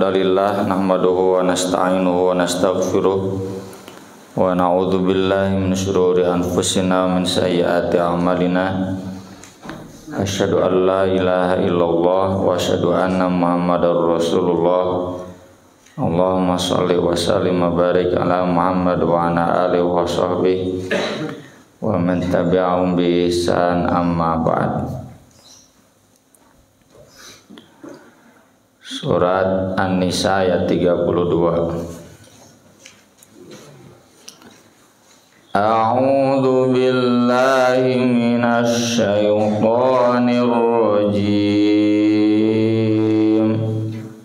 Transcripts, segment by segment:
Alhamdulillah nahmaduhu wa nasta'inuhu wa nastaghfiruh wa na'udzu billahi min syururi anfusina wa min sayyiati a'malina. Asyhadu an la ilaha illallah wa asyhadu anna Muhammadar Rasulullah. Allahumma shalli wa sallim wa barik ala Muhammad wa ala alihi wa sahbihi wa man tabi'ahum bi ihsan, amma ba'd. Surat An-Nisa ayat 32. A'udzu billahi minasy syaithanir rajim.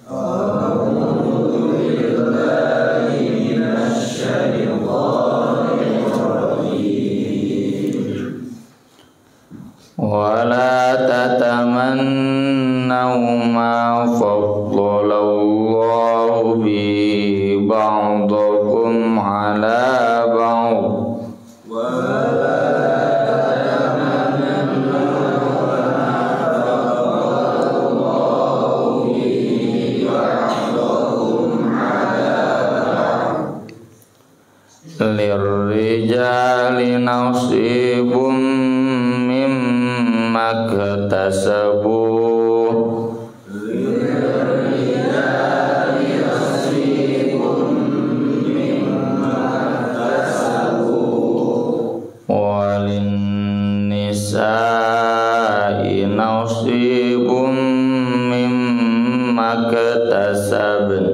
A'udzu billahi minasy syaithanir rajim. Wa la tatamannaw ma faddalallahu bi ba'dakum ala ba'd wa la tatamannaw ma faddalallahu bi ba'dakum ala ba'd lirrijali nasibum mimma iktasabu walin-nisa'i nasibum mimma iktasabn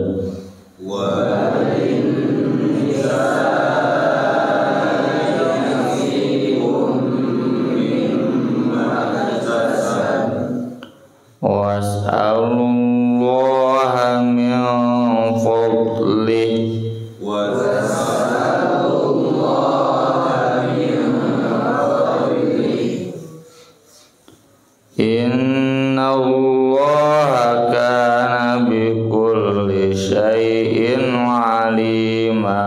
was'alullaha min fadlihi innallaha kana bikulli syai'in alima.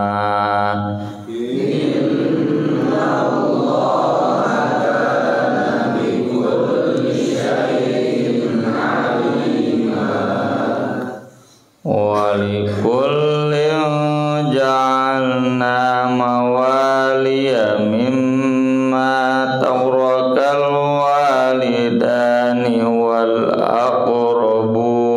Walikullin ja'alna mawaliya mimma tarakal walidani wal aqrabun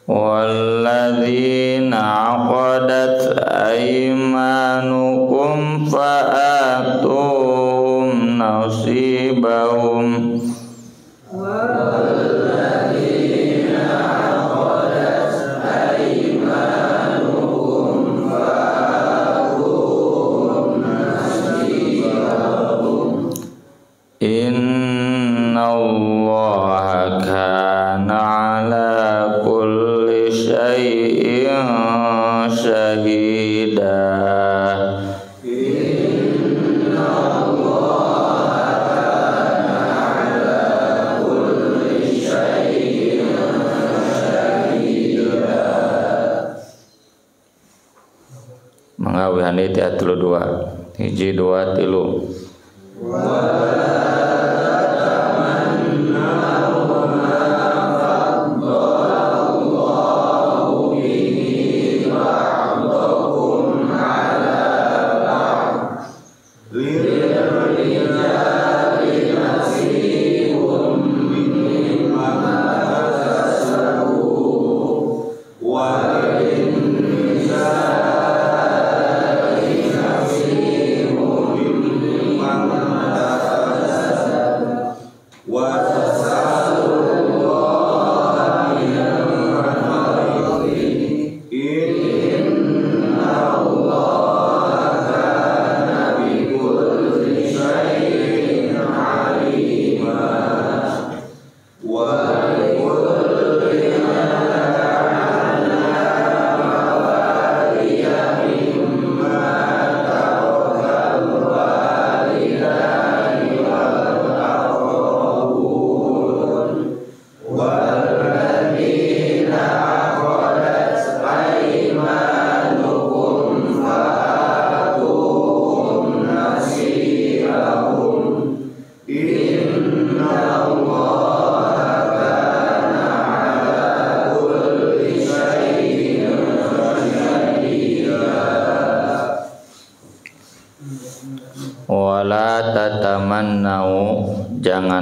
walladzina 'aqadat aymanukum fa'atum nasibahum walladzina 'aqadat aymanukum fa'atum nasibahum innallaha kana 'ala kulli syai'in syahida. Mangawihani tiat 32 hiji 2 3.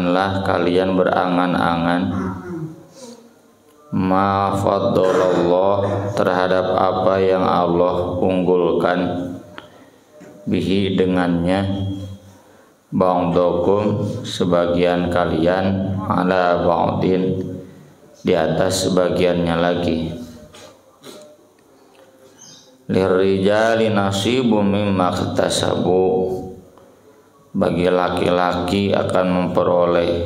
janganlah kalian berangan-angan ma faddalallah terhadap apa yang Allah unggulkan bihi dengannya ba'dakum sebagian kalian ala ba'din di atas sebagiannya lagi. Lirijali nasibum mimma iktasabu bagi laki-laki akan memperoleh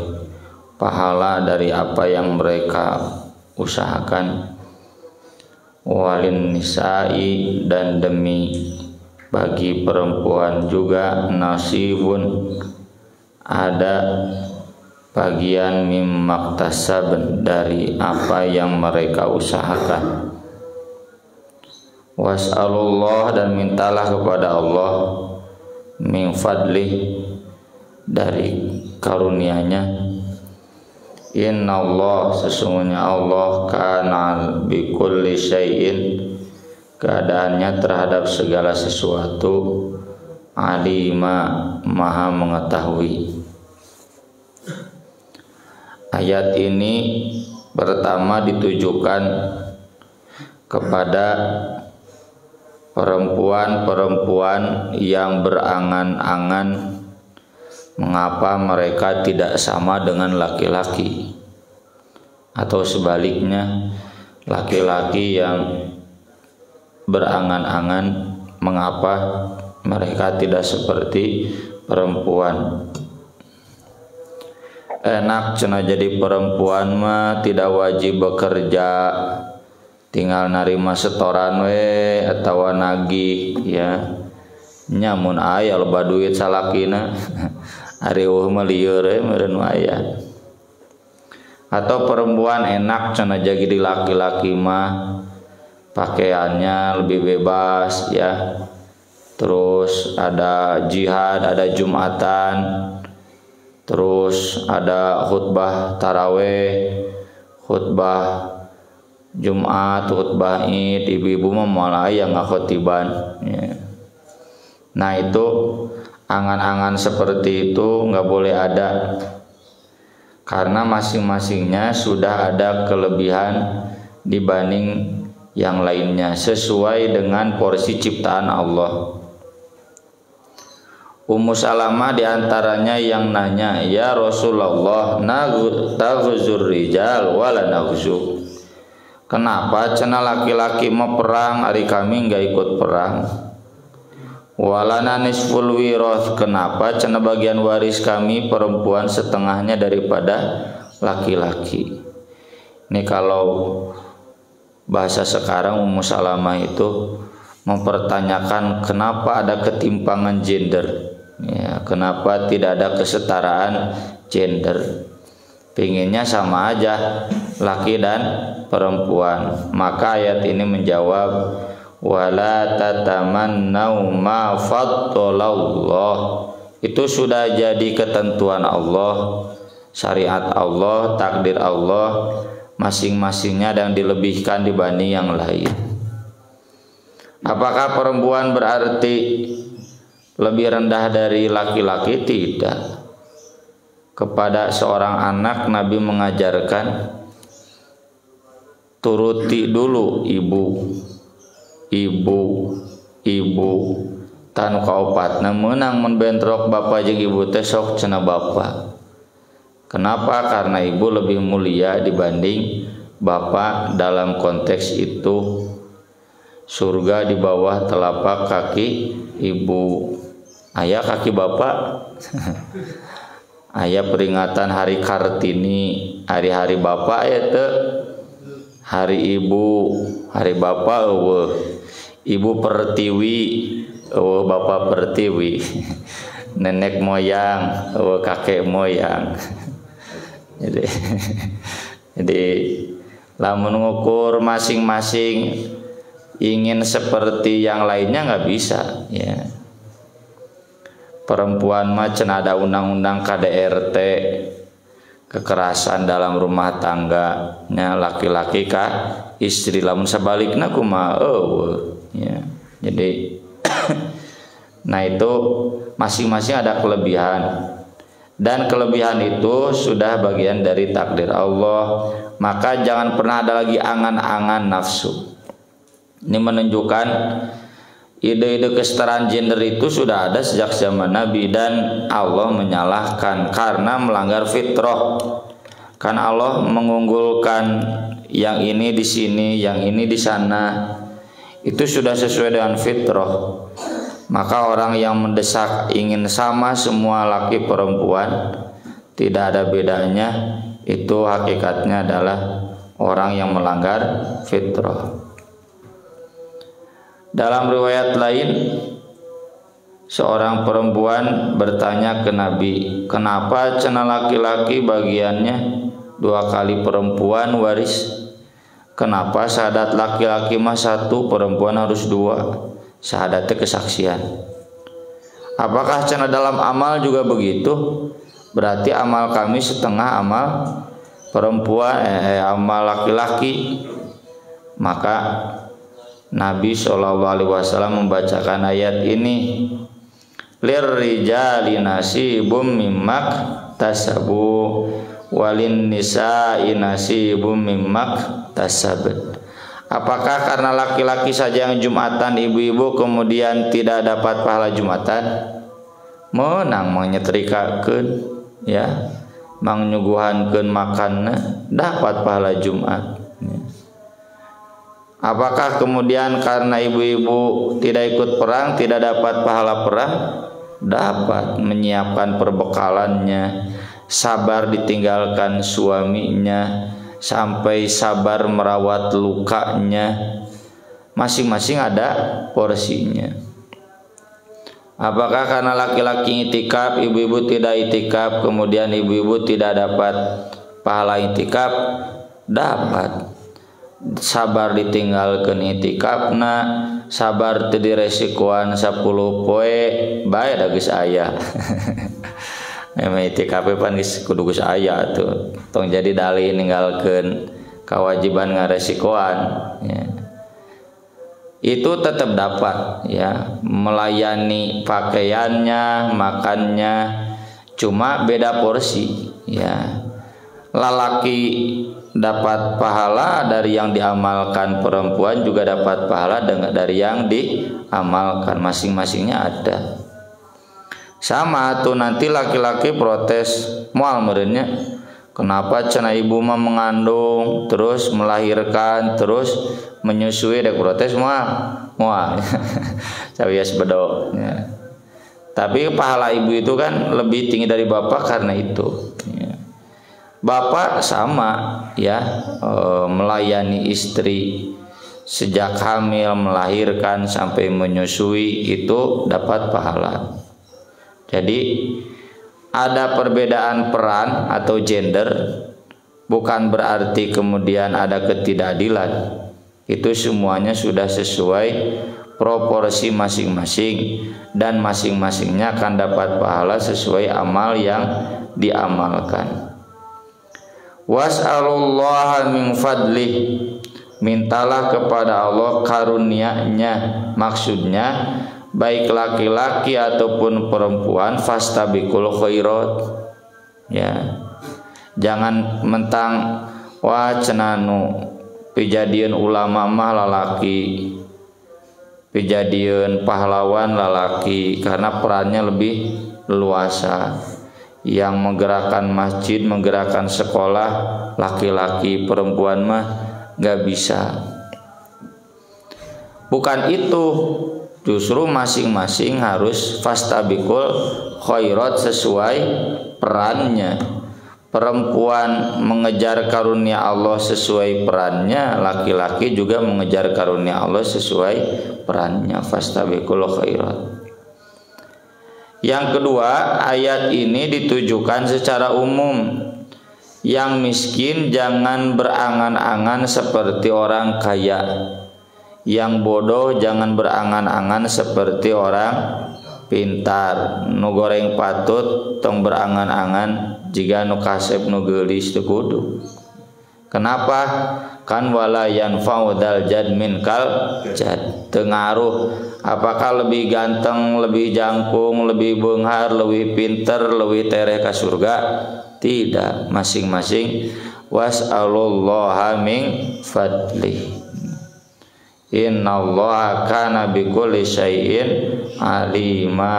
pahala dari apa yang mereka usahakan. Walin nisa'i dan demi bagi perempuan juga nasibun ada bagian mimma iktasab dari apa yang mereka usahakan. Was'alullah dan mintalah kepada Allah min fadlih dari karunia-Nya. Innallah sesungguhnya Allah kana bikulli syai'in keadaannya terhadap segala sesuatu alima maha mengetahui. Ayat ini pertama ditujukan kepada perempuan-perempuan yang berangan-angan mengapa mereka tidak sama dengan laki-laki, atau sebaliknya laki-laki yang berangan-angan mengapa mereka tidak seperti perempuan. Enak cenah jadi perempuan mah tidak wajib bekerja, tinggal narima setoran we atawa nagih ya. Nyamun aya loba duit salakina ari eueuh mah lieur meureun aya. Atau perempuan enak cenah jadi laki-laki mah pakaiannya lebih bebas ya. Terus ada jihad, ada Jumatan, terus ada khutbah taraweh, khutbah Jumat, khutbah Id, ibu-ibu mah moal aya ngakhotiban ya. Nah itu angan-angan seperti itu nggak boleh ada, karena masing-masingnya sudah ada kelebihan dibanding yang lainnya sesuai dengan porsi ciptaan Allah. Ummu Salamah diantaranya yang nanya, ya Rasulullah, naghzur rijal wala naghzu. Kenapa cenah laki-laki mau perang, hari kami nggak ikut perang? Walana nisful wiroth, kenapa cenah bagian waris kami perempuan setengahnya daripada laki-laki? Ini kalau bahasa sekarang Ummu Salamah itu mempertanyakan kenapa ada ketimpangan gender ya, kenapa tidak ada kesetaraan gender, pinginnya sama aja laki dan perempuan. Maka ayat ini menjawab wala tatamannau ma faddalallah, itu sudah jadi ketentuan Allah, syariat Allah, takdir Allah, masing-masingnya yang dilebihkan dibanding yang lain. Apakah perempuan berarti lebih rendah dari laki-laki? Tidak. Kepada seorang anak Nabi mengajarkan turuti dulu ibu tan kaopatna meunang mun bentrok bapa jeung ibu teh sok cenah bapa. Kenapa? Karena ibu lebih mulia dibanding bapak. Dalam konteks itu surga di bawah telapak kaki ibu. Aya kaki bapak. Aya peringatan hari Kartini, hari-hari bapak ya teu. Hari ibu, hari bapak eueuh. Ibu Pertiwi, eueuh bapak Pertiwi. Nenek moyang, eueuh kakek moyang. Jadi lamun ngukur masing-masing ingin seperti yang lainnya nggak bisa ya. Perempuan mah cenah ada undang-undang KDRT, kekerasan dalam rumah tangga nya laki-laki ka istri, lamun sabalikna kumaha ya. Jadi nah itu masing-masing ada kelebihan. dan kelebihan itu sudah bagian dari takdir Allah. Maka jangan pernah ada lagi angan-angan nafsu. Ini menunjukkan ide-ide kesetaraan gender itu sudah ada sejak zaman Nabi, dan Allah menyalahkan karena melanggar fitrah. Kan Allah mengunggulkan yang ini di sini, yang ini di sana. Itu sudah sesuai dengan fitrah. Maka orang yang mendesak ingin sama semua laki perempuan, tidak ada bedanya, itu hakikatnya adalah orang yang melanggar fitrah. Dalam riwayat lain, seorang perempuan bertanya ke Nabi, kenapa cenah laki-laki bagiannya 2 kali perempuan waris? Kenapa syahadat laki-laki mah 1, perempuan harus 2? Syahadatnya kesaksian. Apakah cenah dalam amal juga begitu? Berarti amal kami setengah amal perempuan, amal laki-laki. Maka Nabi SAW membacakan ayat ini, lirrijali nasibum mimmak tasabu walin nisa'i nasibum mimmak tasabat. Apakah karena laki-laki saja yang Jumatan, ibu-ibu kemudian tidak dapat pahala Jumatan? Menang menyetrikakeun, ya, manyuguhankeun makanna, dapat pahala Jumat. Apakah kemudian karena ibu-ibu tidak ikut perang tidak dapat pahala perang? Dapat, menyiapkan perbekalannya, sabar ditinggalkan suaminya, sampai sabar merawat lukanya. Masing-masing ada porsinya. Apakah karena laki-laki itikaf, ibu-ibu tidak itikaf, kemudian ibu-ibu tidak dapat pahala itikaf? Dapat. Sabar ditinggalkan itikafna, sabar teu diresikoan 10 poe bae da geus aya. Emang itikaf pan geus kudu geus aya tuh. Tong jadi dalih ninggalkeun kewajiban ngaresikoan, ya. Itu tetap dapat, ya, melayani pakaiannya, makannya, cuma beda porsi, ya. Lalaki dapat pahala dari yang diamalkan, perempuan juga dapat pahala dari yang diamalkan, masing-masingnya ada. Sama tuh nanti laki-laki protes moal merenya, kenapa cenah ibu mah mengandung terus melahirkan terus menyusui, dek protes moal cawias bedo, ya. Tapi pahala ibu itu kan lebih tinggi dari bapak karena itu, ya. Bapak sama, ya, melayani istri sejak hamil, melahirkan sampai menyusui, itu dapat pahala. Jadi ada perbedaan peran atau gender bukan berarti kemudian ada ketidakadilan. Itu semuanya sudah sesuai proporsi masing-masing, dan masing-masingnya akan dapat pahala sesuai amal yang diamalkan. Was'alullaha min fadlih, mintalah kepada Allah karunia-Nya. Maksudnya baik laki-laki ataupun perempuan, fastabiqul khairat, ya. Jangan mentang wah cenanu pijadieun ulama mah lalaki, pijadieun pahlawan lalaki, karena perannya lebih leluasa. Yang menggerakkan masjid, menggerakkan sekolah laki-laki, perempuan mah gak bisa. Bukan itu, justru masing-masing harus fastabiqul khairat sesuai perannya. Perempuan mengejar karunia Allah sesuai perannya, laki-laki juga mengejar karunia Allah sesuai perannya, fastabiqul khairat. Yang kedua, ayat ini ditujukan secara umum. Yang miskin jangan berangan-angan seperti orang kaya. Yang bodoh jangan berangan-angan seperti orang pintar. Nu goreng patut tong berangan-angan jika nu kasep nu geulis teu kudu. Kenapa? Kan wala yanfa'u dzal jad min kal jad. Tengaruh apakah lebih ganteng, lebih jangkung, lebih beunghar, lebih pinter, lebih tereh ka surga? Tidak, masing-masing was'alullaha min fadli. Innallaha kana bikulli syai'in alima.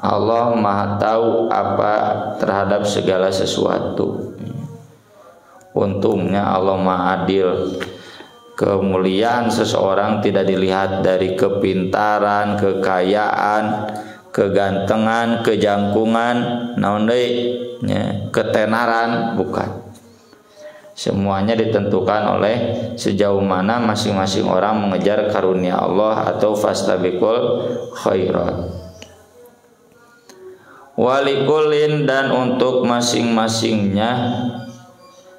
Allah Maha tahu apa terhadap segala sesuatu. Untungnya Allah Maha adil. Kemuliaan seseorang tidak dilihat dari kepintaran, kekayaan, kegantengan, kejangkungan, naon deui nya, ketenaran, bukan. Semuanya ditentukan oleh sejauh mana masing-masing orang mengejar karunia Allah atau fastabiqul khairat. Walikulin, dan untuk masing-masingnya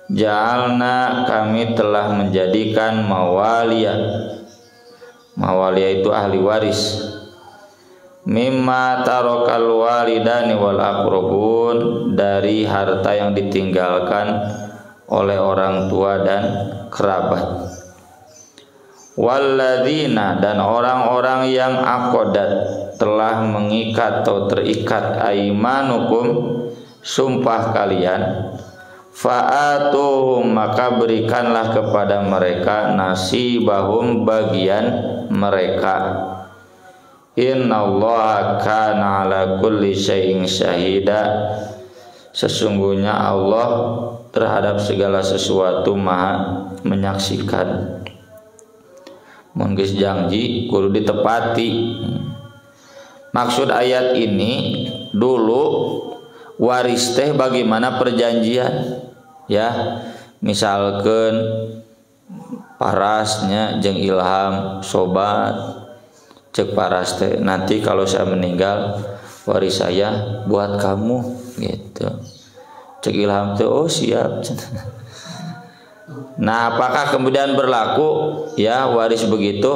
ja'alna, kami telah menjadikan mawaliya. Mawaliya itu ahli waris. Mimma tarokal walidani wal aqrabun, dari harta yang ditinggalkan oleh orang tua dan kerabat. Walladzina, dan orang-orang yang aqadat, telah mengikat atau terikat aimanukum, sumpah kalian, fa'atuhum, maka berikanlah kepada mereka nasibahum, bagian mereka. Innallaha kana ala kulli syai'in syahida, sesungguhnya Allah terhadap segala sesuatu maha menyaksikan. Mun geus janji kudu ditepati. Maksud ayat ini, dulu waris teh bagaimana perjanjian, ya. Misalkan parasnya jeung Ilham sobat, cek paras teh, nanti kalau saya meninggal waris saya buat kamu gitu. Cek Ilham teh, oh siap. Nah, apakah kemudian berlaku ya waris begitu?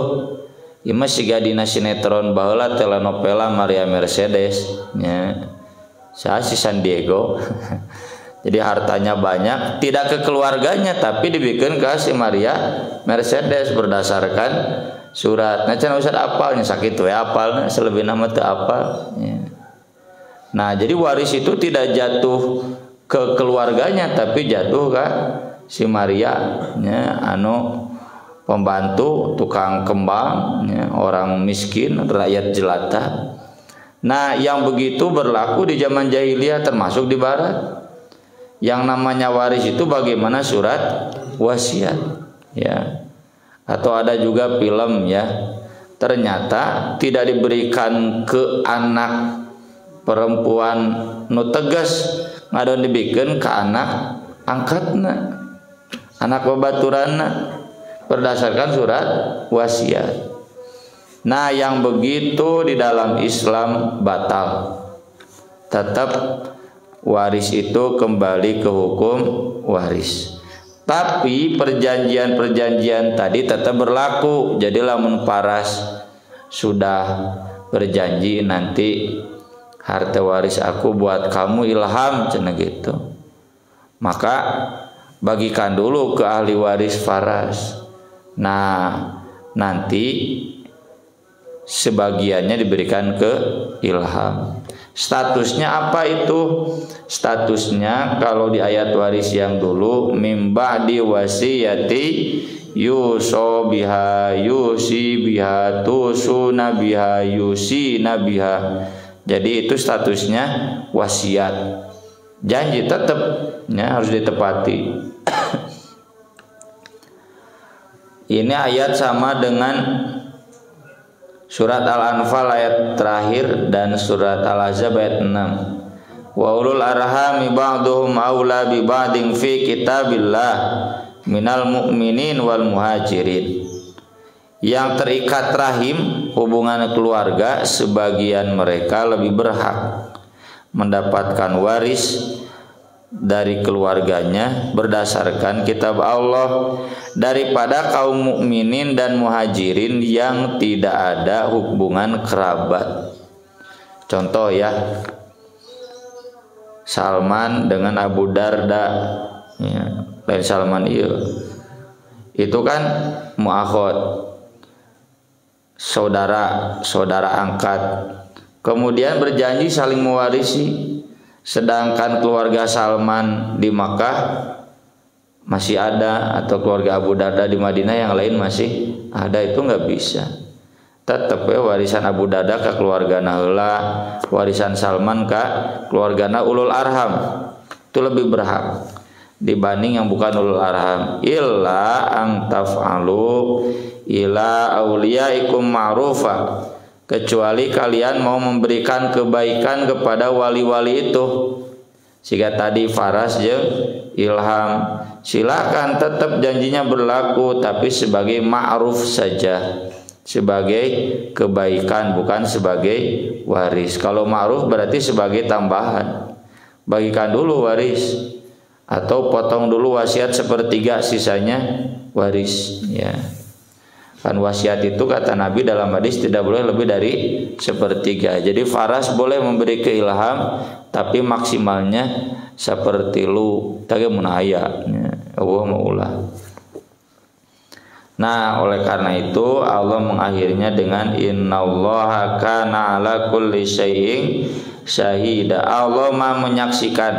Ya masih dina sinetron baheula telenovela Maria Mercedes nya. Saya si San Diego. Jadi hartanya banyak, tidak ke keluarganya tapi dibikin ke si Maria Mercedes berdasarkan surat. Nah, can Ustaz apalnya sakit we apalna, selebihna mah teu apal ya. Nah, jadi waris itu tidak jatuh ke keluarganya tapi jatuh ke si Maria nya, anu pembantu tukang kembang nya, orang miskin, rakyat jelata. Nah, yang begitu berlaku di zaman jahiliyah termasuk di barat. Yang namanya waris itu bagaimana surat wasiat ya. Atau ada juga film ya, ternyata tidak diberikan ke anak perempuan nu tegas, ngadon dibikeun ke anak angkatna, anak babaturanna, berdasarkan surat wasiat. Nah, yang begitu di dalam Islam batal. Tetap waris itu kembali ke hukum waris. Tapi perjanjian-perjanjian tadi tetap berlaku. Jadi lamun paras sudah berjanji nanti harta waris aku buat kamu Ilham cenah gitu, maka bagikan dulu ke ahli waris faras. Nah, nanti sebagiannya diberikan ke Ilham. Statusnya apa itu? Statusnya kalau di ayat waris yang dulu, mim ba'di wasiyati yuso biha yusi biha tusuna biha yusina biha. Jadi itu statusnya wasiat. Janji tetap ya, harus ditepati. Ini ayat sama dengan surat Al-Anfal ayat terakhir dan surat Al-Ahzab ayat 6. Wa ulul arhami ba'duhum aula bi ba'din fi kitabillah minal mu'minin wal muhajirin. Yang terikat rahim, hubungan keluarga, sebagian mereka lebih berhak mendapatkan waris dari keluarganya berdasarkan kitab Allah daripada kaum mukminin dan muhajirin yang tidak ada hubungan kerabat. Contoh ya, Salman dengan Abu Darda ya, lain Salman iya. Itu kan muakhad, saudara angkat. Kemudian berjanji saling mewarisi. Sedangkan keluarga Salman di Makkah masih ada, atau keluarga Abu Darda di Madinah yang lain masih ada, itu nggak bisa. Tetap ya warisan Abu Darda ke keluarga heula, warisan Salman ke keluarga ulul arham itu lebih berhak dibanding yang bukan ulul arham. Illa ang taf'alu ila auliyaikum ma'rufa, kecuali kalian mau memberikan kebaikan kepada wali-wali itu. Jika tadi Faras je Ilham, silakan tetap janjinya berlaku, tapi sebagai ma'ruf saja, sebagai kebaikan, bukan sebagai waris. Kalau ma'ruf berarti sebagai tambahan, bagikan dulu waris, atau potong dulu wasiat sepertiga, sisanya waris ya. Kan wasiat itu kata Nabi dalam hadis tidak boleh lebih dari sepertiga. Jadi Faras boleh memberi ke Ilham, tapi maksimalnya seperti lu tadi munaya Allah maulah. Nah, oleh karena itu Allah mengakhirinya dengan innallaha kana ala kulli syai'in syahida. Allah Maha menyaksikan.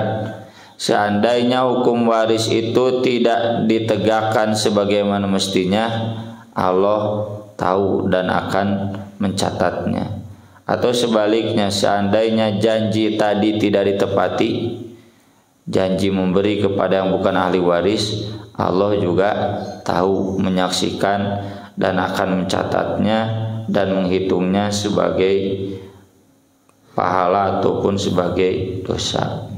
Seandainya hukum waris itu tidak ditegakkan sebagaimana mestinya, Allah tahu dan akan mencatatnya. Atau sebaliknya, seandainya janji tadi tidak ditepati, janji memberi kepada yang bukan ahli waris, Allah juga tahu, menyaksikan, dan akan mencatatnya dan menghitungnya sebagai pahala ataupun sebagai dosa.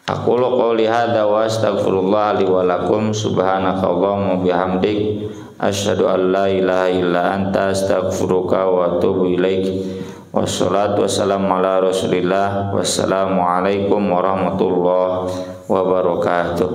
Aqulu qouli hadza wa astaghfirullah li wa lakum, subhanakallahumma bihamdik, asyhadu an la ilaha illa anta, astaghfiruka wa atubu ilaik. Wassalatu wassalamu ala Rasulillah. Wassalamu alaikum warahmatullahi wabarakatuh.